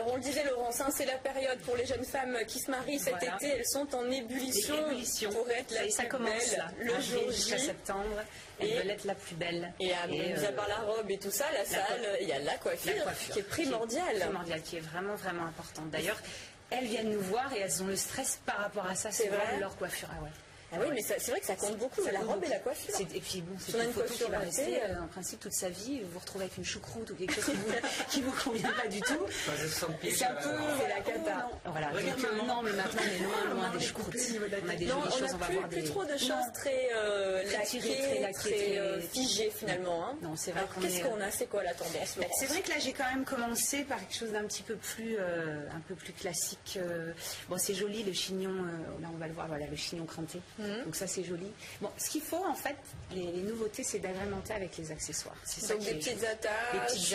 Alors on le disait Laurence, hein, c'est la période pour les jeunes femmes qui se marient cet été, elles sont en ébullition pour être la ça plus commence belle là, le jour jusqu'à J. septembre, elles veulent être la plus belle. Et mis à part la robe et tout ça, la salle, il y a la coiffure qui est primordiale. Qui est vraiment vraiment importante. D'ailleurs, elles viennent nous voir et elles ont le stress par rapport à ça, c'est vrai, leur coiffure. Ah ouais. Ah oui, mais c'est vrai que ça compte beaucoup, la robe et la coiffure. Et puis bon, c'est une photo qui va rester en principe toute sa vie. Vous vous retrouvez avec une choucroute ou quelque chose qui vous convient pas du tout. C'est un peu la cata. Voilà. Non, mais maintenant on est loin des choucroutes. On a des jolies choses, on va voir plus trop de choses très laquées, très figées finalement. Non, c'est vrai. Qu'est-ce qu'on a? C'est quoi la tendance? C'est vrai que là j'ai quand même commencé par quelque chose d'un petit peu plus classique. Bon, c'est joli le chignon. Là on va le voir. Voilà, le chignon cranté. Donc ça c'est joli. Bon, ce qu'il faut en fait, les nouveautés, c'est d'agrémenter avec les accessoires. C'est ça. Donc des petites attaches,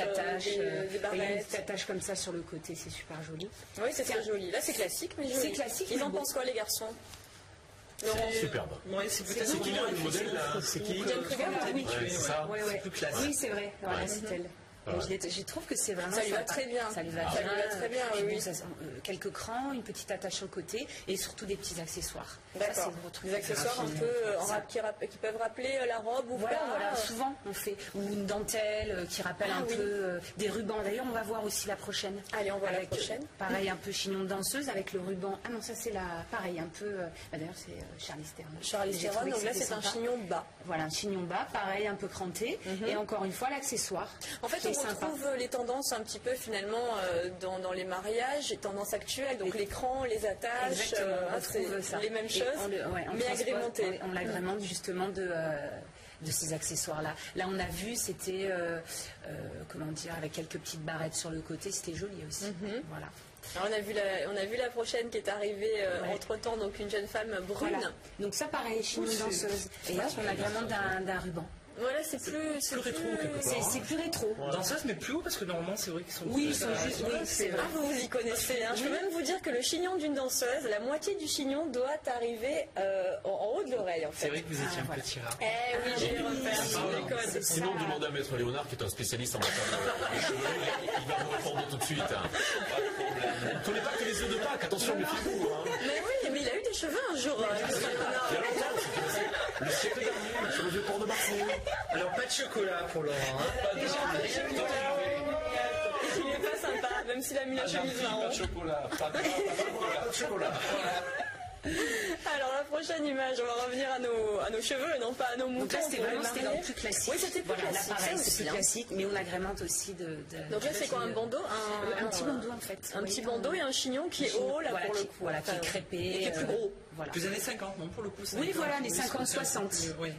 des barrettes. Une petite attache comme ça sur le côté, c'est super joli. Oui, c'est très joli. Là c'est classique, mais joli. C'est classique. Ils en pensent quoi les garçons? Superbe. C'est qui le modèle là? C'est qui? Oui, c'est plus classique. Oui, c'est vrai. Voilà, c'est elle. Je trouve que c'est vraiment ça lui va très bien. Ça lui va très bien. Oui. Quelques crans, une petite attache sur le côté et surtout des petits accessoires. D'accord. Des accessoires un peu qui peuvent rappeler la robe ou voilà, souvent on fait ou une dentelle qui rappelle un peu des rubans. D'ailleurs, on va voir aussi la prochaine. Allez, on voit la prochaine. Pareil, un peu chignon de danseuse avec le ruban. Ah non, ça c'est pareil, un peu. D'ailleurs, c'est Charlize Theron. Charlize Theron. Donc là, c'est un chignon bas. Voilà, un chignon bas, pareil, un peu cranté. Et encore une fois, l'accessoire. En fait, on retrouve les tendances un petit peu finalement dans les mariages, les tendances actuelles, donc l'écran, les attaches, c'est les mêmes choses, mais agrémentées. On l'agrémente justement de ces accessoires-là. Là, on a vu, c'était, comment dire, avec quelques petites barrettes sur le côté, c'était joli aussi. Voilà. Alors on a vu la prochaine qui est arrivée entre-temps, donc une jeune femme brune. Voilà. Donc ça, pareil, chignon danseuse. Et là, on agrémente d'un ruban. Voilà, c'est plus rétro quelque part. C'est plus rétro. Danseuse, mais plus haut parce que normalement c'est vrai qu'ils sont. Oui, ils sont juste. Oui, c'est vrai. Ah, vous y connaissez. Hein. Je peux même vous dire que le chignon d'une danseuse, la moitié du chignon doit arriver en haut de l'oreille. En fait. C'est vrai que vous étiez un petit rat. Eh oui, j'ai les repères. Sinon, demandez à Maître Léonard, qui est un spécialiste en matière de cheveux, il va vous répondre tout de suite. Pas de problème. Ne tournez pas que les œufs de Pâques, attention, méfiez-vous. Mais oui, mais il a eu des cheveux un jour. Il y a longtemps, c'était le siècle dernier, sur le vieux port de Marseille. Alors, pas de chocolat pour Laurent. Il est pas sympa, même s'il a mis la chemise marron. Pas de chocolat, pas de chocolat. Alors la prochaine image, on va revenir à nos cheveux et non pas à nos moutons. Donc là c'était dans le plus classique. Oui, c'était plus classique. Là pareil, c'est plus classique, mais on agrémente aussi de. Donc là c'est quoi, un bandeau? Un petit bandeau en fait. Un petit bandeau et un chignon qui est haut là pour le coup. Voilà, qui est crêpé. Et qui est plus gros. Voilà. Plus années 50, non, pour le coup. Oui, voilà, années 50-60. Oui.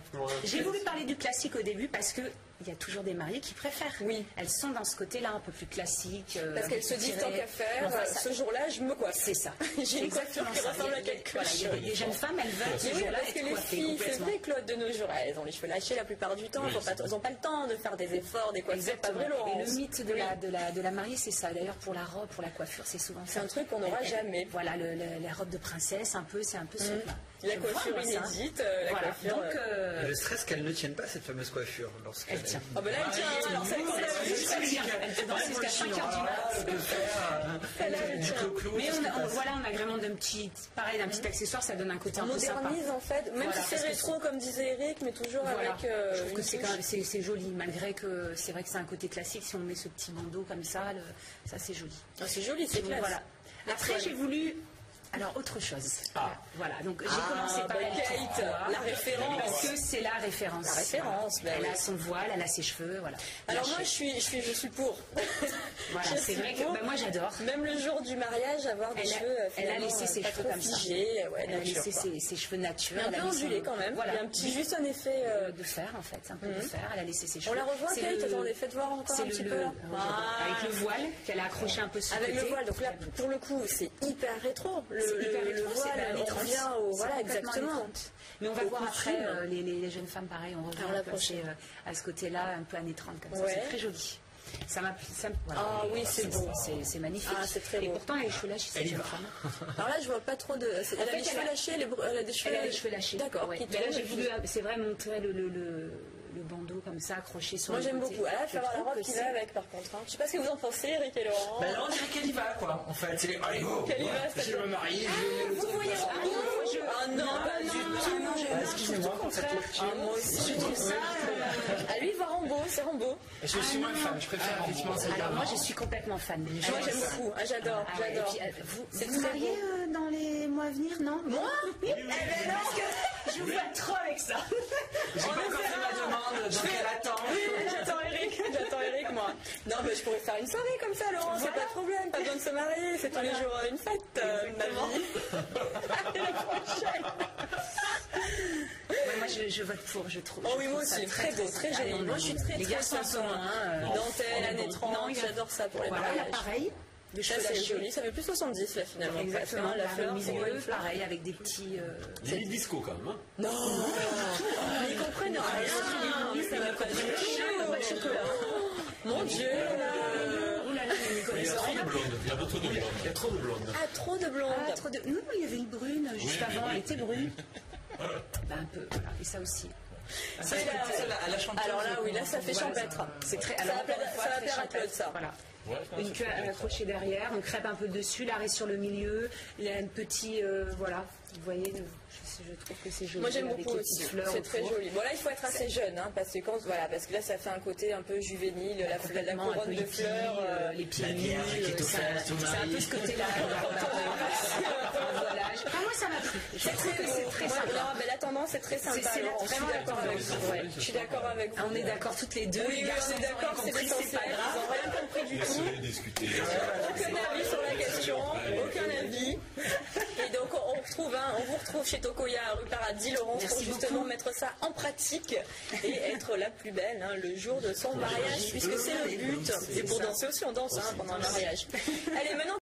J'ai voulu parler du classique au début parce que il y a toujours des mariées qui préfèrent. Oui. Elles sont dans ce côté-là un peu plus classique. Parce qu'elles se disent tant qu'à faire, ce jour-là, je me coiffe. C'est ça. J'ai une coiffure qui ressemble à quelque chose. Il y a des jeunes femmes, elles veulent ce jour-là parce que les filles, c'est vrai, Claude, de nos jours, elles ont les cheveux lâchés la plupart du temps. Elles n'ont pas le temps de faire des efforts, des coiffures. Pas vrai, Laurence. Et le mythe de la mariée, c'est ça. D'ailleurs, pour la robe, pour la coifure, c'est souvent ça. C'est un truc qu'on n'aura jamais. Voilà, la robe de princesse, c'est un peu ça. La coiffure inédite, la coiffure. Donc, le stress qu'elle ne tienne pas cette fameuse coiffure lorsqu'elle tient. Ah ben là, elle tient. Alors celle qu'on a vue, elle te danse jusqu'à 5 heures du mat. Mais on agrémente d'un petit accessoire, ça donne un côté un peu sympa. On modernise en fait, même si c'est rétro comme disait Eric, mais toujours avec. Je trouve que c'est joli, malgré que c'est vrai que c'est un côté classique. Si on met ce petit bandeau comme ça, ça c'est joli. C'est joli, c'est classe. Voilà. Après, j'ai voulu. Alors, autre chose. Voilà, donc j'ai commencé par Kate, la référence. Parce que c'est la référence. La référence, elle a son voile, elle a ses cheveux, voilà. Alors moi, je suis pour. Voilà, c'est vrai que moi j'adore. Même le jour du mariage, avoir des cheveux. Elle a laissé ses cheveux comme ça. Elle a laissé ses cheveux naturels. Un peu ondulés quand même. Il y a un petit juste un effet de fer en fait, un peu de fer. Elle a laissé ses cheveux. On la revoit, Kate. Attendez, faites voir encore un petit peu. Avec le voile qu'elle a accroché un peu sur le côté. Avec le voile, donc là, pour le coup, c'est hyper rétro. Le voile, on revient au... Voilà, exactement. Mais on va voir après, les jeunes femmes, pareil, on revient à ce côté-là, un peu années 30, comme ça. C'est très joli. Ah oui, c'est beau. C'est magnifique. Ah, c'est très beau. Et pourtant, elle a les cheveux lâchés, cette jeune femme. Alors là, je vois pas trop de... Elle a les cheveux lâchés, elle a des cheveux... Elle a les cheveux lâchés. D'accord. Mais là, j'ai voulu, c'est vrai, montrer le bandeau comme ça accroché sur Moi le j'aime côté. beaucoup. Ah, il faut avoir la robe qui va avec par contre. Je sais pas ce que vous en pensez, Eric et Laurent. Ben là, on dirait qu'elle y va, quoi. En fait, c'est allez, go, je me marie. Vous voyez ah non, pas du tout. Excusez-moi, en fait. Moi aussi, je trouve ça. Ah, lui, il va Rambo, c'est Rambo. Je suis moins fan, je préfère effectivement celle Alors moi je suis complètement fan. Moi j'aime beaucoup, j'adore, j'adore. Vous mariez dans les mois à venir, non? Moi? Oui. Parce que je vous vois trop avec ça. J'ai pas encore fait ma demande, donc elle attend. J'attends Eric, moi. Non, mais je pourrais faire une soirée comme ça, Laurent, c'est pas de problème, pas besoin de se marier, c'est tous les jours une fête, ma vie. Allez, la prochaine. Moi je vote pour, je trouve. Oh oui, moi aussi, très beau, très joli. Moi je suis très façon. Dentelle, années 30, j'adore ça pour les mariages. Voilà, pareil. Ça c'est joli, ça fait plus 70 là finalement. Exactement, la fleur, milieu, pareil, avec des petits... Il y a disco quand même. Hein. Non. Ils comprennent rien. Ça va pas du tout. Chocolat. Mon Dieu. Il y a trop de blondes. Il y a trop de blondes. Il y a trop de blondes. Ah, trop de blondes. Non, il y avait une brune juste avant, elle était brune. Un peu, voilà, et ça aussi. Alors là, oui, là ça fait champêtre. C'est très... Ça va plaire à Claude, ça. Voilà. Une queue accrochée derrière, on crêpe un peu dessus, l'arrêt sur le milieu, il y a un petit, voilà, vous voyez, je trouve que c'est joli. Moi j'aime beaucoup aussi, c'est très joli. Bon là il faut être assez jeune, hein, parce que là ça fait un côté un peu juvénile, la couronne de fleurs, les pieds nus, c'est un peu ce côté-là. Moi ça m'a plu, je trouve que c'est très sympa. La tendance est très sympa, je suis d'accord avec vous. Je suis d'accord avec vous. On est d'accord toutes les deux. Oui, on est d'accord, c'est l'essentiel, ils n'ont rien compris du tout. Aucun avis sur la question, aucun avis. Et donc on vous retrouve chez Tokoya, rue Paradis, Laurence, pour justement mettre ça en pratique et être la plus belle le jour de son mariage, puisque c'est le but. Et pour danser aussi, on danse pendant un mariage. Allez, maintenant.